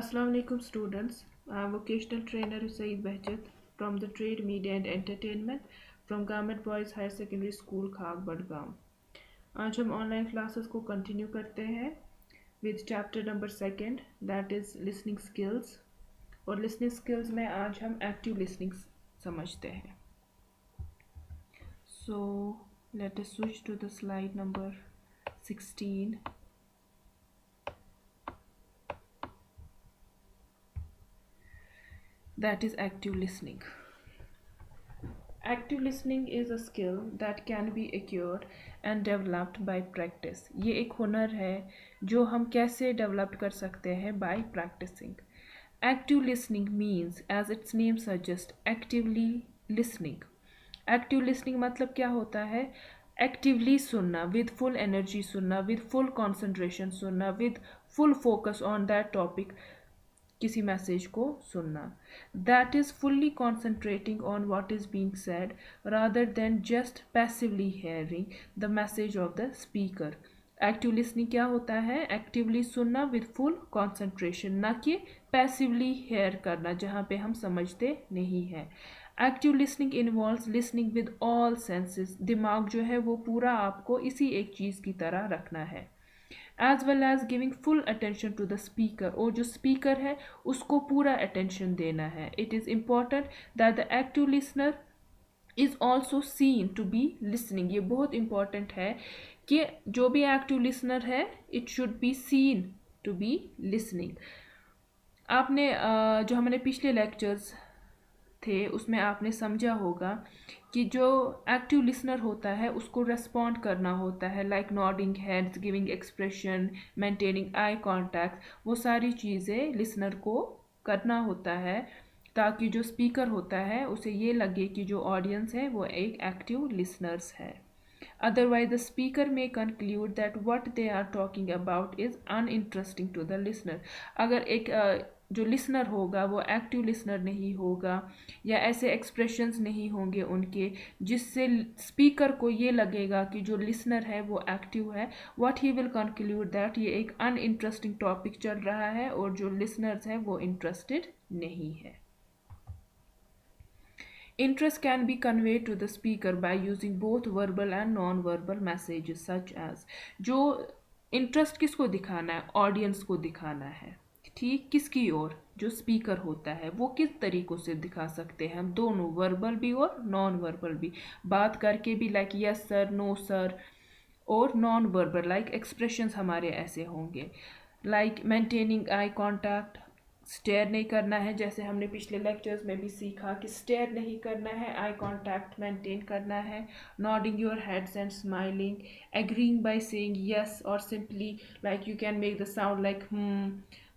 Assalamu alaikum students. I am vocational trainer Saeed Behjat from the Trade Media and Entertainment from Government Boys Higher Secondary School खाग Budgam. आज हम online classes को continue करते हैं with chapter number second that is listening skills. और listening skills में आज हम active listening समझते हैं। So let us switch to the slide number 16। That is active listening. Active listening is a skill that can be acquired and developed by practice. ये एक हुनर है जो हम कैसे डेवलप कर सकते हैं by practicing. Active listening means, as its name suggests, actively listening. Active listening मतलब क्या होता है? Actively सुनना, with full energy सुनना, with full concentration सुनना, with full focus on that topic किसी मैसेज को सुनना। That is fully concentrating on what is being said rather than just passively hearing the message of the speaker. Active listening क्या होता है? Actively सुनना with full concentration, ना कि passively hair करना जहाँ पे हम समझते नहीं हैं। Active listening involves listening with all senses. दिमाग जो है वो पूरा आपको इसी एक चीज़ की तरह रखना है। As well as giving full attention to the speaker, और जो स्पीकर है उसको पूरा अटेंशन देना है। It is important that the active listener is also seen to be listening. ये बहुत इंपॉर्टेंट है कि जो भी एक्टिव लिसनर है it should be seen to be listening. आपने जो हमारे पिछले लेक्चर्स थे उसमें आपने समझा होगा कि जो एक्टिव लिसनर होता है उसको रेस्पॉन्ड करना होता है, like nodding heads, giving expression, maintaining eye contact, वो सारी चीज़ें लिसनर को करना होता है ताकि जो स्पीकर होता है उसे ये लगे कि जो ऑडियंस है वो एक एक्टिव लिसनर्स है। Otherwise, the speaker may conclude that what they are talking about is uninteresting to the listener. अगर एक जो लिसनर होगा वो एक्टिव लिसनर नहीं होगा या ऐसे एक्सप्रेशंस नहीं होंगे उनके जिससे स्पीकर को ये लगेगा कि जो लिसनर है वो एक्टिव है, what he will conclude that ये एक अनइंटरेस्टिंग टॉपिक चल रहा है और जो लिसनर्स है वो इंटरेस्टेड नहीं है। Interest can be conveyed to the speaker by using both verbal and non-verbal messages such as, जो इंटरेस्ट किसको दिखाना है? ऑडियंस को दिखाना है। ठीक, किसकी ओर? जो स्पीकर होता है वो किस तरीक़ों से दिखा सकते हैं हम? दोनों, वर्बल भी और नॉन वर्बल भी, बात करके भी, like yes sir, no sir, और नॉन वर्बल लाइक एक्सप्रेशंस हमारे ऐसे होंगे, like maintaining eye contact, stare नहीं करना है, जैसे हमने पिछले लेक्चर्स में भी सीखा कि स्टेयर नहीं करना है, आई कांटेक्ट मेंटेन करना है, nodding your heads and smiling, agreeing by saying yes और simply like you can make the sound like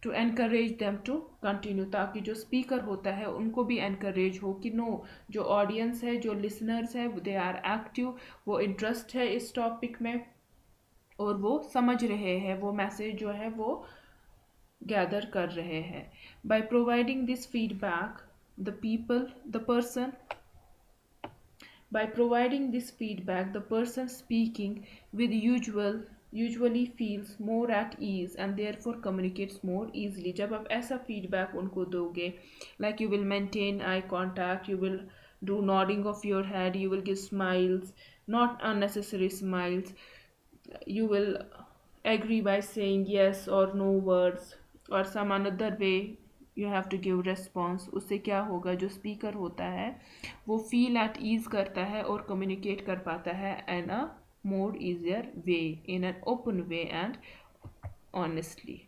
to encourage them to continue, ताकि जो स्पीकर होता है उनको भी एनकरेज हो कि नो, जो ऑडियंस है, जो लिसनर्स है, दे आर एक्टिव, वो इंटरेस्ट है इस टॉपिक में और वो समझ रहे हैं, वो मैसेज जो है वो गैदर कर रहे हैं। By providing this feedback the person speaking with usually feels more at ease and therefore communicates more easily. जब आप ऐसा फीडबैक उनको दोगे, like you will maintain eye contact, you will do nodding of your head, you will give smiles, not unnecessary smiles, you will agree by saying yes or no words or some another way you have to give response, उससे क्या होगा? जो speaker होता है वो feel at ease करता है और कम्युनिकेट कर पाता है in a more easier way, in an open way and honestly.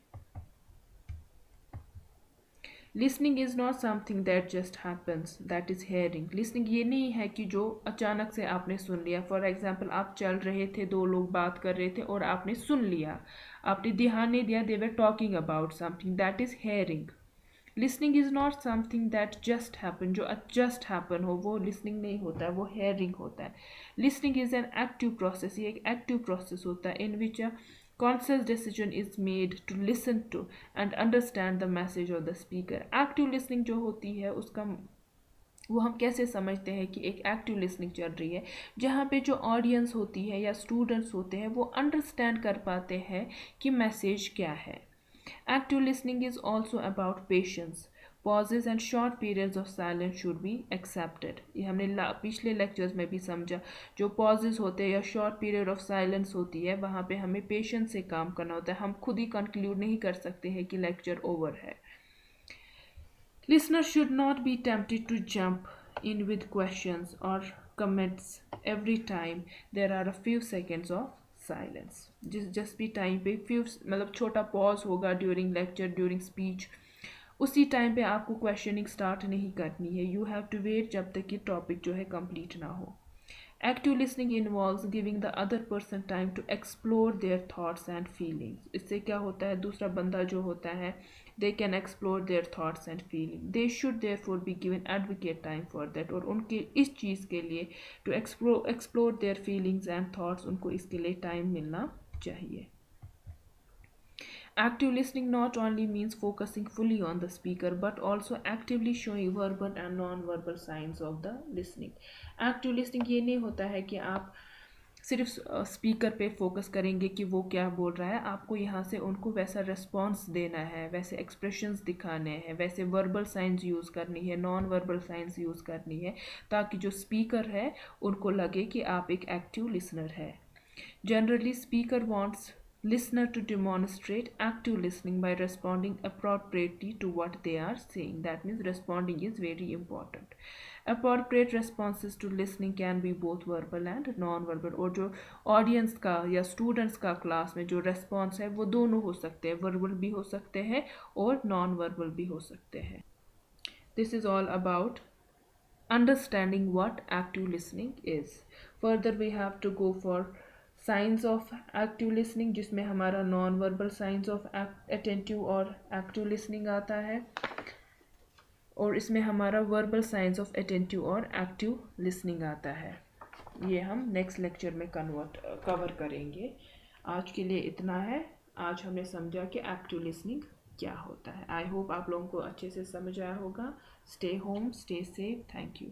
Listening is not something that just happens, that is hearing. Listening ये नहीं है कि जो अचानक से आपने सुन लिया। फॉर एग्जाम्पल, आप चल रहे थे, दो लोग बात कर रहे थे और आपने सुन लिया, आपने ध्यान नहीं दिया, they were talking about something, that is hearing. Listening is not something that just happen, जो जस्ट हैपन हो वो लिसनिंग नहीं होता है, वो हेयरिंग होता है। Listening is an active process, ये एक एक्टिव प्रोसेस होता है इन विच conscious decision is made to listen to and understand the message of the speaker. Active listening जो होती है उसका वो हम कैसे समझते हैं कि एक एक्टिव लिसनिंग चल रही है, जहाँ पे जो ऑडियंस होती है या स्टूडेंट्स होते हैं वो अंडरस्टैंड कर पाते हैं कि मैसेज क्या है। Active listening is also about patience. Pauses and short periods of silence should be accepted. ये हमने पिछले लेक्चर्स में भी समझा. जो pauses होते हैं या short period of silence होती है वहाँ पे हमें patience से काम करना होता है. हम खुद ही conclude नहीं कर सकते हैं कि lecture over है. Listeners should not be tempted to jump in with questions or comments every time there are a few seconds of silence. जिस भी टाइम पे फ्यू मतलब छोटा पॉज होगा ड्यूरिंग लेक्चर ड्यूरिंग स्पीच, उसी टाइम पे आपको क्वेश्चनिंग स्टार्ट नहीं करनी है. यू हैव टू वेट जब तक कि टॉपिक जो है कंप्लीट ना हो. Active listening involves giving the other person time to explore their thoughts and feelings. इससे क्या होता है, दूसरा बंदा जो होता है they can explore their thoughts and feelings. They should therefore be given adequate time for that. और उनके इस चीज़ के लिए to explore their feelings and thoughts उनको इसके लिए टाइम मिलना चाहिए. Active listening not only means focusing fully on the speaker but also actively showing verbal and non-verbal signs of the listening. Active listening ये नहीं होता है कि आप सिर्फ स्पीकर पे फोकस करेंगे कि वो क्या बोल रहा है. आपको यहाँ से उनको वैसा रिस्पॉन्स देना है, वैसे एक्सप्रेशंस दिखाने हैं, वैसे वर्बल साइंस यूज़ करनी है, नॉन वर्बल साइंस यूज़ करनी है, ताकि जो स्पीकर है उनको लगे कि आप एक एक्टिव लिसनर है. Generally speaker wants listener to demonstrate active listening by responding appropriately to what they are saying. That means responding is very important. Appropriate responses to listening can be both verbal and non-verbal. और जो audience का या students का class में जो response है वो दोनों हो सकते हैं, verbal भी हो सकते हैं और non-verbal भी हो सकते हैं. This is all about understanding what active listening is. Further we have to go for science of active listening, जिसमें हमारा non verbal science of attentive और एक्टिव लिसनिंग आता है, और इसमें हमारा वर्बल साइंस ऑफ अटेंटिव और एक्टिव लिसनिंग आता है. ये हम नेक्स्ट लेक्चर में कवर करेंगे. आज के लिए इतना है. आज हमने समझा कि एक्टिव लिसनिंग क्या होता है. आई होप आप लोगों को अच्छे से समझ आया होगा. Stay home, stay safe. Thank you.